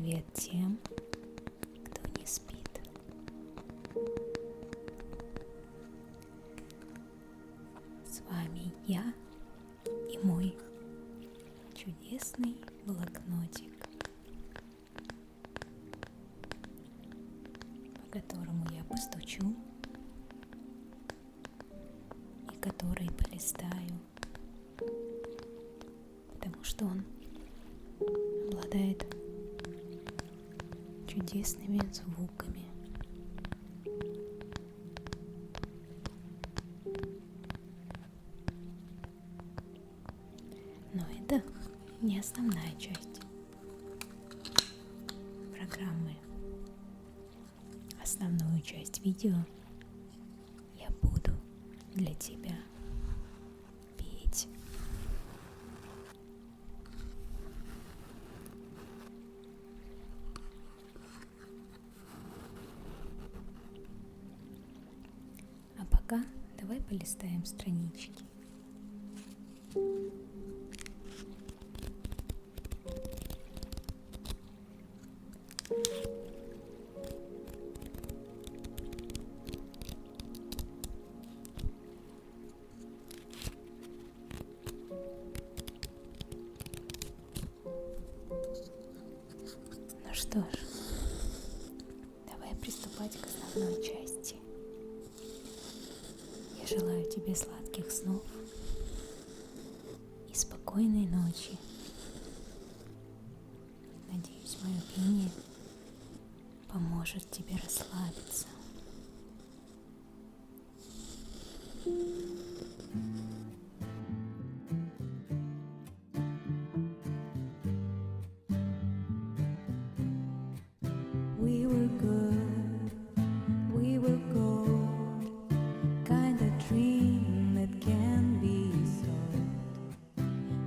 привет тем, кто не спит. С вами я и мой чудесный блокнотик, по которому я постучу и который полистаю, потому что он обладает чудесными звуками. Но это не основная часть программы. Основную часть видео я буду для тебя петь. А пока давай полистаем странички. Ну что ж, давай приступать к основной части. Я желаю тебе сладких снов и спокойной ночи. Надеюсь, мое пение поможет тебе расслабиться. We were good, we were gold, kind of dream that can be sold.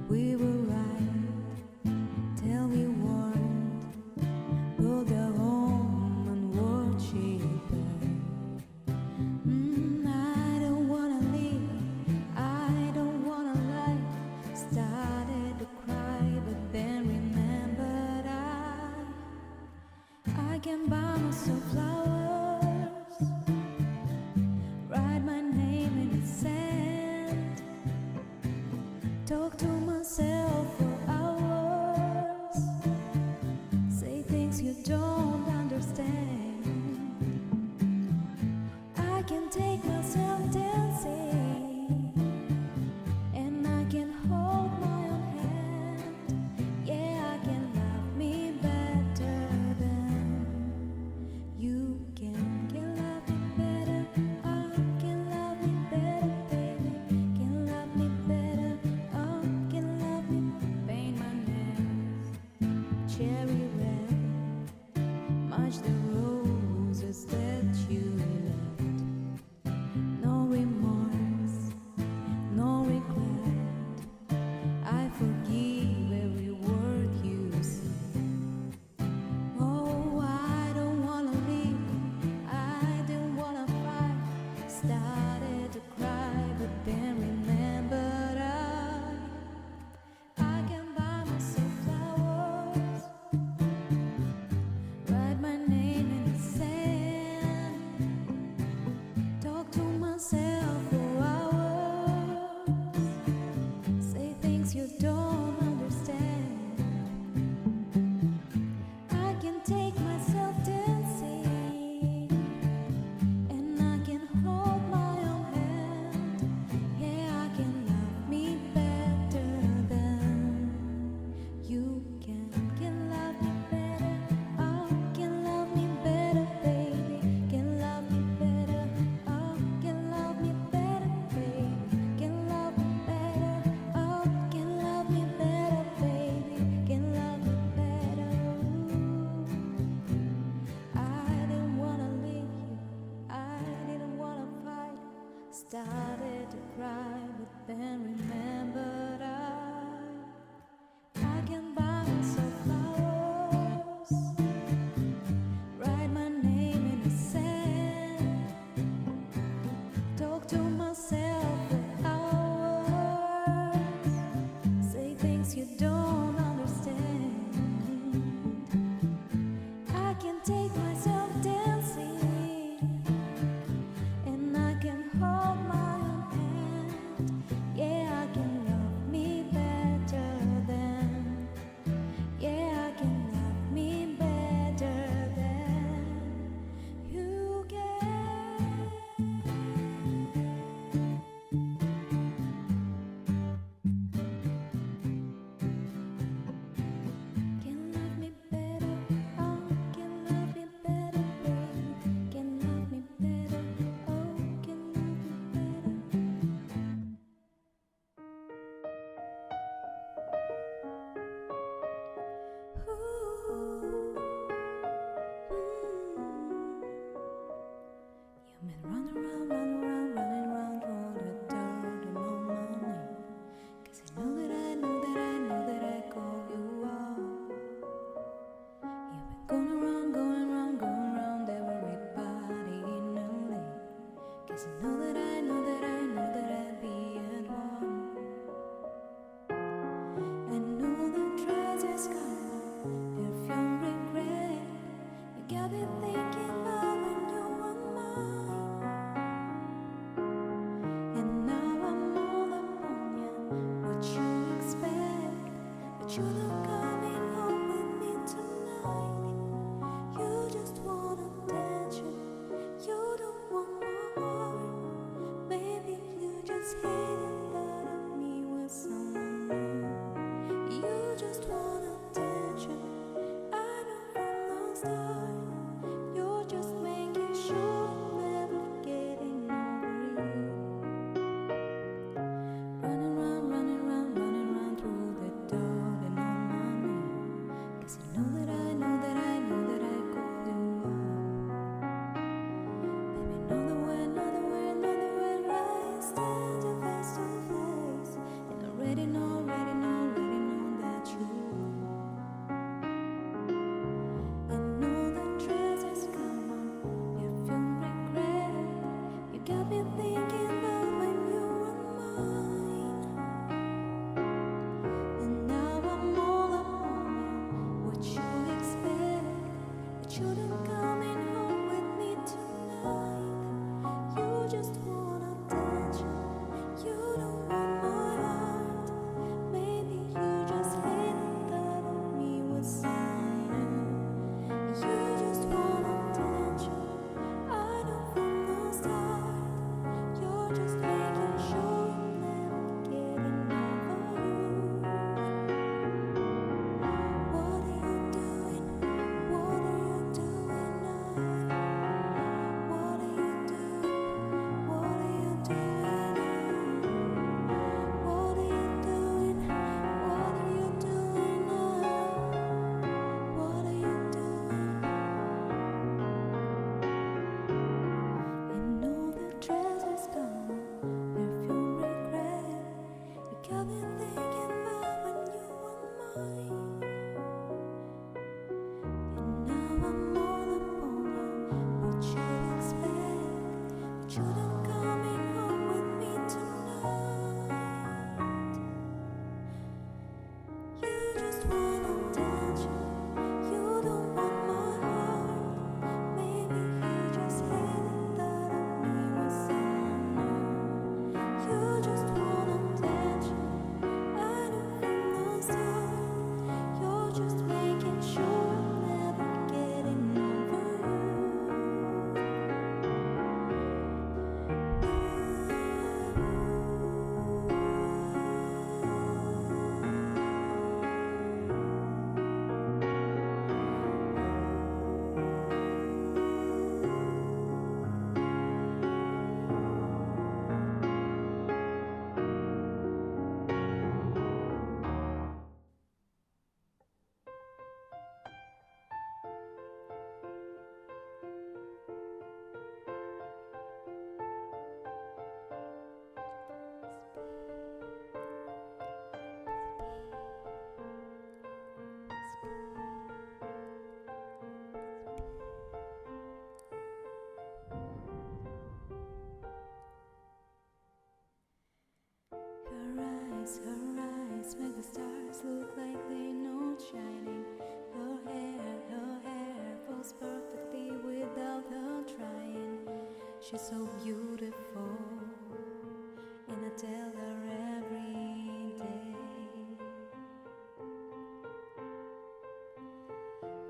We were right till we weren't, build a home and watch it burn. I don't wanna live, I don't wanna lie. Started to cry, but then remembered I can buy myself flowers, write my name in the sand, talk to myself for hours, say things you don't understand. I can take myself dancing, and I can hold my own hand. Yeah, I can love me better than you can love me better. I can love me better, baby. Can love me better. Oh, can love me. Paint my nails cherry red, match the roses that you left. No remorse, no regret. I forgive every word you say. Oh, I don't wanna leave, I didn't wanna fight. Started to cry, but then remembered I can buy myself flowers, write my name in the sand, talk to myself for hours, say things you don't understand. I can take myself dancing, and I can hold my own hand. Yeah, I can love me better than you can love me better. Oh, can love me better, baby. Can love me better. Oh, can love me better, baby. Can love me better. Oh, can love me better, baby. Can love me better. I didn't wanna leave you, I didn't wanna fight. Started to cry, but then remembered I can buy myself flowers, write my name in the sand, talk to myself for hours, say things you don't understand. been running around, running around, running around for the dirt and no money. 'Cause I know that I know that I know that I call you up. You've been going around, going around, going around everybody in LA. 'Cause I know that I know that I know that I'd be at one. I know the dress is gone, perfume regret. You got me thinking about when you were mine. And now I'm all upon you, what you expect. But you're not coming home with me tonight. You just want attention, you don't want my heart. Maybe you just hate the thought of me with someone new. You just want attention, I know from the start. You're just making sure I'm never getting over you. Running round, running round, running round through the dark and on my knee. 'Cause I know that I know that I know that I called you up. Baby, nowhere, right? Stand you face to face. And already know that you. I know the dress is common, perfume regret. You got me thinking about when you were mine. And now I'm all upon you, what you expect. But you don't coming home with me tonight. You just want attention, you don't want my heart. Maybe you just hate the thought of me with someone new. You just want attention, I know from the start. You're just making sure I'm never getting over you. What are you doing? What are you doing now? What are you doing? What are you doing now? What are you doing? What are you doing now? What are you doing? I know the dress is gone, perfume regret. You got me thinking about when you were mine. And now I'm all upon you, what you expect. But you don't coming home with me tonight. You just want attention, you don't want my heart. Maybe you just hate the thought of me with someone new. You just want attention, I know from the start. You're just making sure I'm never getting over you. Her eyes make the stars look like they're not shining. Her hair falls perfectly without her trying. She's so beautiful, and I tell her every day.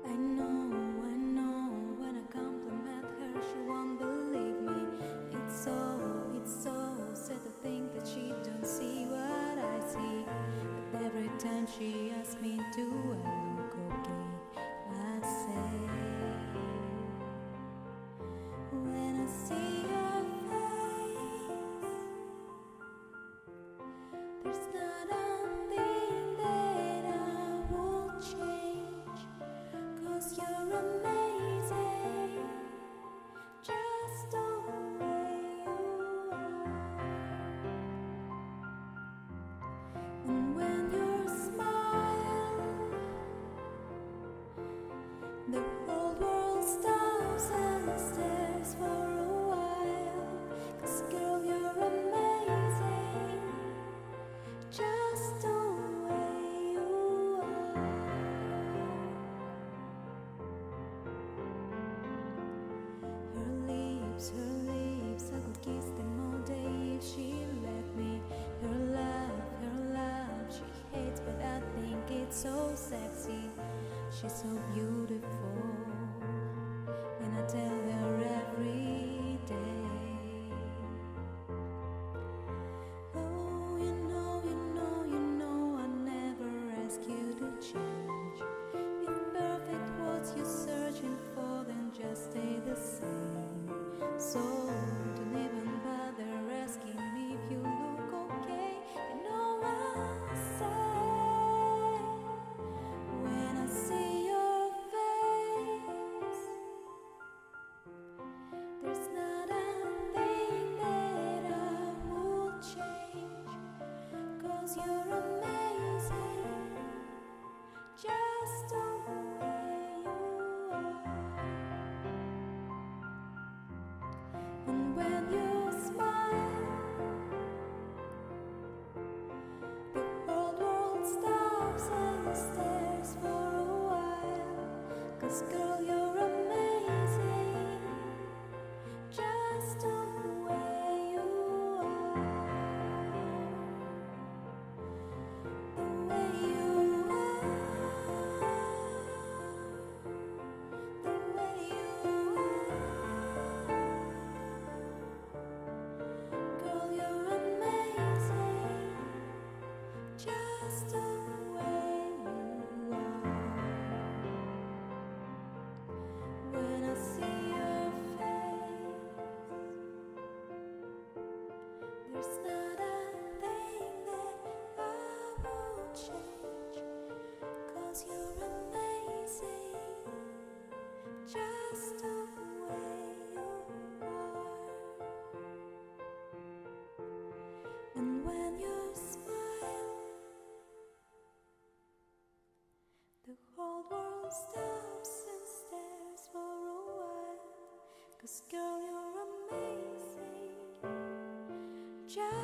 I know, when I compliment her, she won't believe me. It's so sad to think that she don't see what I see. But every time she asks me, do I look okay? I say, when I see your face, so sexy, she's so beautiful, and I tell her every day. Oh, I never ask you to change. If perfect was you're searching for, then just stay the same. So don't even bother asking me if you look okay. You know I'll say when I see your face, there's not a thing that I would change, 'cause you're amazing, just the way you are. And when you smile, the whole world stops and stares for a while. 'Cause girl, you're amazing, just the way you are. The way you are. The way you are. Girl, you're amazing, just the way you are. When I see your face, there's not a thing that I would change, 'cause you're amazing, just the way you are. And when you smile, the whole world stops and stares for a while. 'Cause girl, you're amazing, just